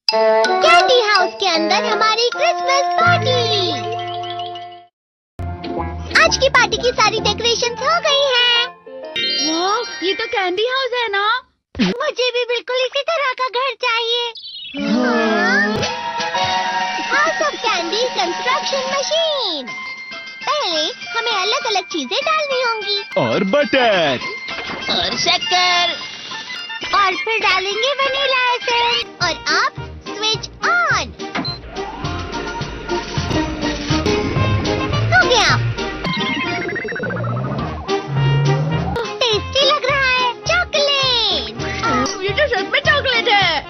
Candy house के अंदर हमारी क्रिसमस पार्टी। आज की पार्टी की सारी डेकोरेशंस हो गई हैं। वाह, ये तो कैंडी हाउस है ना? मुझे भी बिल्कुल इसी तरह का घर चाहिए। House of candy construction machine. पहले हमें अलग अलग चीजें डालनी होंगी और बटर और शक्कर, और फिर डालेंगे वनीला एसेंस और अब स्विच ऑन। हो गया। टेस्टी लग रहा है। चॉकलेट। ये तो सच में चॉकलेट है।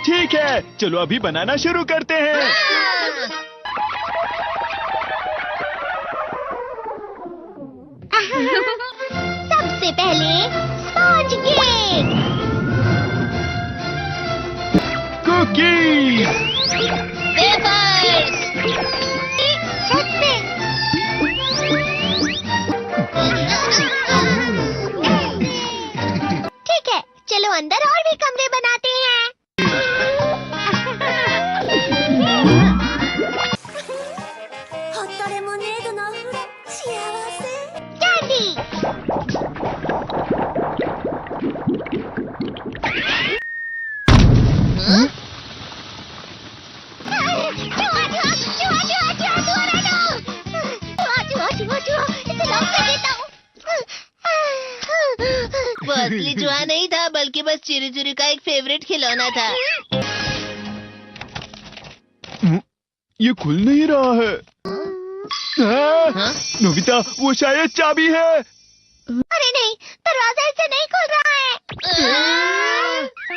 ठीक है, चलो अभी बनाना शुरू करते हैं। सबसे पहले स्पॉन्ज केक, कुकीज, वेफर्स, छत पे। ठीक है, चलो अंदर और भी कमरे बनाते हैं। कैंडी। वो असली चूहा नहीं था, बल्कि बस चिरू चिरू का एक फेवरेट खिलौना था। ये खुल नहीं रहा है। नोबिता, वो शायद चाबी है। अरे नहीं, दरवाजा ऐसे नहीं खुल रहा है।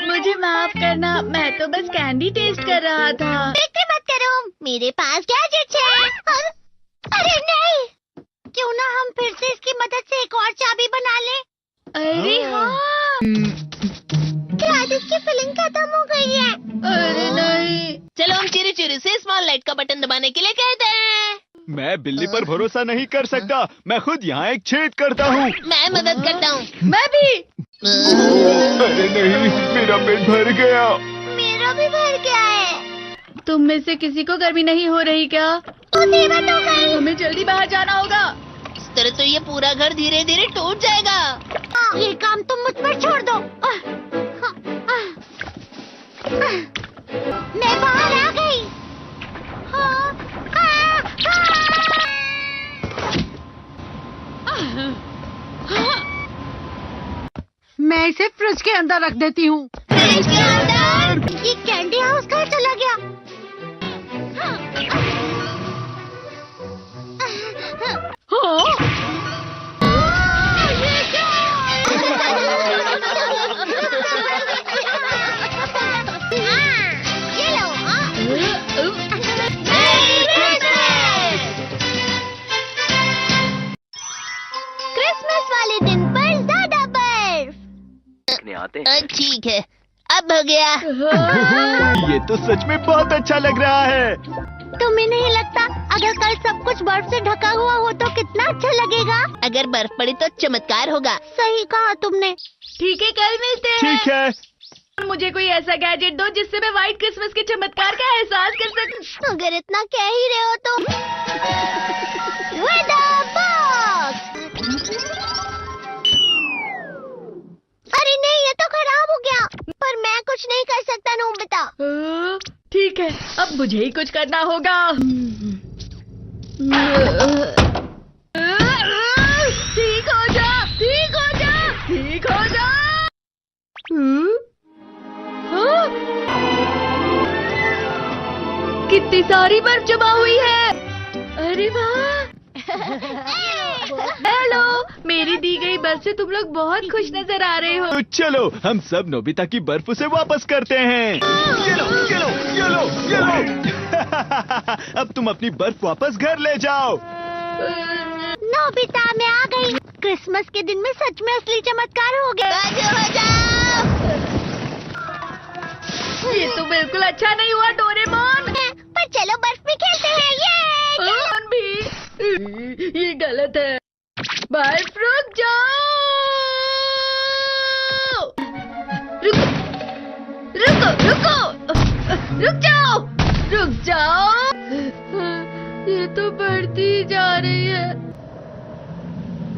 मुझे माफ करना, मैं तो बस कैंडी टेस्ट कर रहा था। फिक्र मत करो, मेरे पास गैजेट्स है। अरे नहीं, क्यों ना हम फिर से इसकी मदद से एक और चाबी बना लें। अरे हाँ। शायद इसकी फिलिंग खत्म हो गई है। अरे नहीं। चलो हम चिरू चिरू से स्मॉल लाइट का बटन दबाने के लिए कहते हैं। मैं बिल्ली पर भरोसा नहीं कर सकता। मैं खुद यहाँ एक छेद करता हूँ। मैं मदद करता हूँ। मैं भी। अरे नहीं, मेरा पेट भर गया। मेरा भी भर गया है। तुम में से किसी को गर्मी नहीं हो रही क्या? मुसीबत हो गई। हमें जल्दी बाहर जाना होगा। इस तरह तो ये पूरा घर धीरे धीरे टूट जाएगा। ये काम तुम मुझ पर छोड़ दो। मैं बाहर आ गई। मैं इसे फ्रिज के अंदर रख देती हूँ। फ्रिज के अंदर? ये कैंडी हाउस कहाँ चला गया? ये क्या? ये लो। क्रिसमस वाले दिन पर ज्यादा बर्फ। ठीक है, अब हो गया। ये तो सच में बहुत अच्छा लग रहा है। तुम्हें नहीं लगता अगर कल सब कुछ बर्फ से ढका हुआ हो तो कितना अच्छा लगेगा? अगर बर्फ पड़ी तो चमत्कार होगा। सही कहा तुमने। ठीक है, कल मिलते हैं। ठीक है। मुझे कोई ऐसा गैजेट दो जिससे मैं व्हाइट क्रिसमस के चमत्कार का एहसास कर सकूं। अगर इतना कह ही रहे हो तो वेदर बॉक्स। अरे नहीं, ये तो खराब हो गया। पर मैं कुछ नहीं कर सकता नोबिता। ठीक है, अब मुझे ही कुछ करना होगा। ठीक हो जा, ठीक हो जा, ठीक हो जा। कितनी सारी बर्फ जमा हुई है। अरे वाह। हेलो, मेरी दी गई बर्फ से तुम लोग बहुत खुश नजर आ रहे हो। तो चलो हम सब नोबिता की बर्फ उसे वापस करते हैं। ये लो, ये लो, ये लो, ये लो। अब तुम अपनी बर्फ वापस घर ले जाओ। नोबिता, मैं आ गई। क्रिसमस के दिन में सच में असली चमत्कार हो गया। बाजू हो जाओ। ये तो बिल्कुल अच्छा नहीं हुआ डोरेमोन। पर चलो बर्फ में खेलते हैं। ये भी ये गलत है। बर्फ रुक जाओ। रुको रुको रुको। रुक जाओ, रुक जाओ। ये तो बढ़ती ही जा रही है।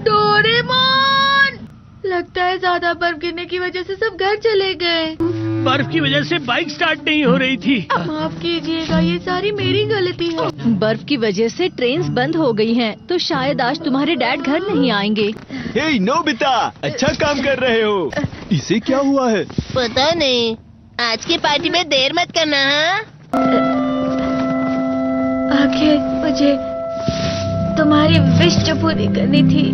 डोरेमोन, लगता है ज्यादा बर्फ गिरने की वजह से सब घर चले गए। बर्फ की वजह से बाइक स्टार्ट नहीं हो रही थी। माफ कीजिएगा, ये सारी मेरी गलती है। बर्फ की वजह से ट्रेन्स बंद हो गई हैं, तो शायद आज तुम्हारे डैड घर नहीं आएंगे। हे नोबिता, अच्छा काम कर रहे हो। इसे क्या हुआ है? पता नहीं। आज की पार्टी में देर मत करना, हाँ? आखिर मुझे तुम्हारी विश जो पूरी करनी थी।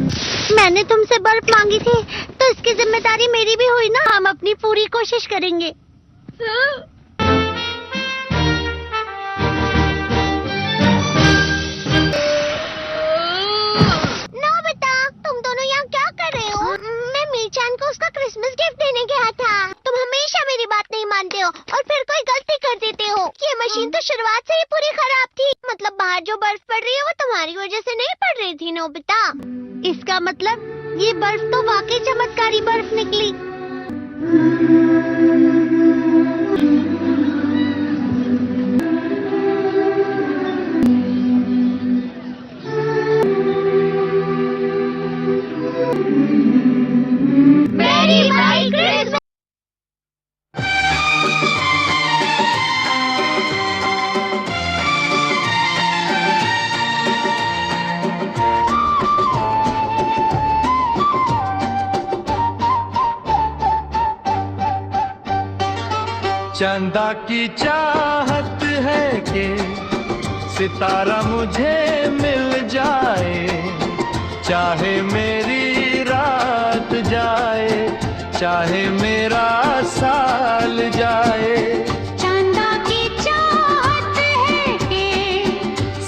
मैंने तुमसे बर्फ मांगी थी, तो इसकी जिम्मेदारी मेरी भी हुई ना। हम अपनी पूरी कोशिश करेंगे। नोबिता, तुम दोनों यहाँ क्या कर रहे हो? मैं मीचान को उसका क्रिसमस गिफ्ट देने गया था। तुम हमेशा मेरी बात नहीं मानते हो और फिर कोई गलती कर देते हो। ये मशीन तो शुरुआत से ही पूरी खराब थी। मतलब बाहर जो बर्फ पड़ रही है वो तुम्हारी वजह से नहीं पड़ रही थी नोबिता। इसका मतलब ये बर्फ तो वाकई चमत्कारी बर्फ निकली। मेरी भाई क्रिसमस। चंदा की चाहत है कि सितारा मुझे मिल जाए, चाहे मेरी रात जाए, चाहे मेरा साल जाए। चंदा की चाहत है कि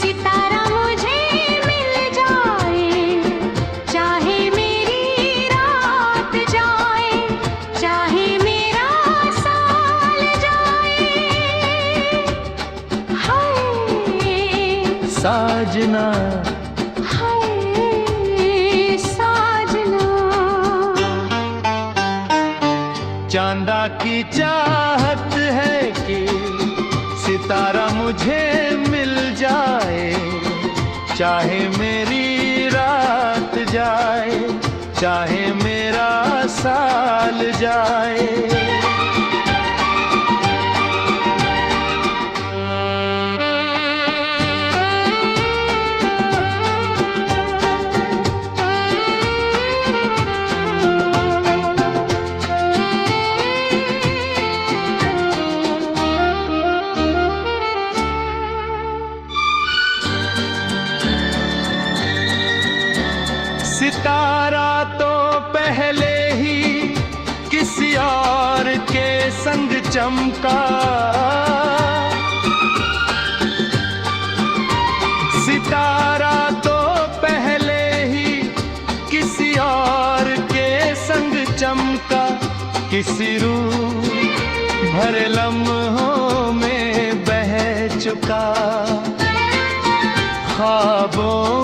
सितारा मुझे मिल जाए, चाहे मेरी रात जाए, चाहे मेरा साल जाए। हाय साजना, हाय साजना। चांदा की चाहत है कि सितारा मुझे मिल जाए, चाहे मेरी रात जाए, चाहे मेरा साल जाए। सितारा तो पहले ही किसी और के संग चमका, सितारा तो पहले ही किसी और के संग चमका, किसी रूह भरे लम्हों में बह चुका, ख्वाबों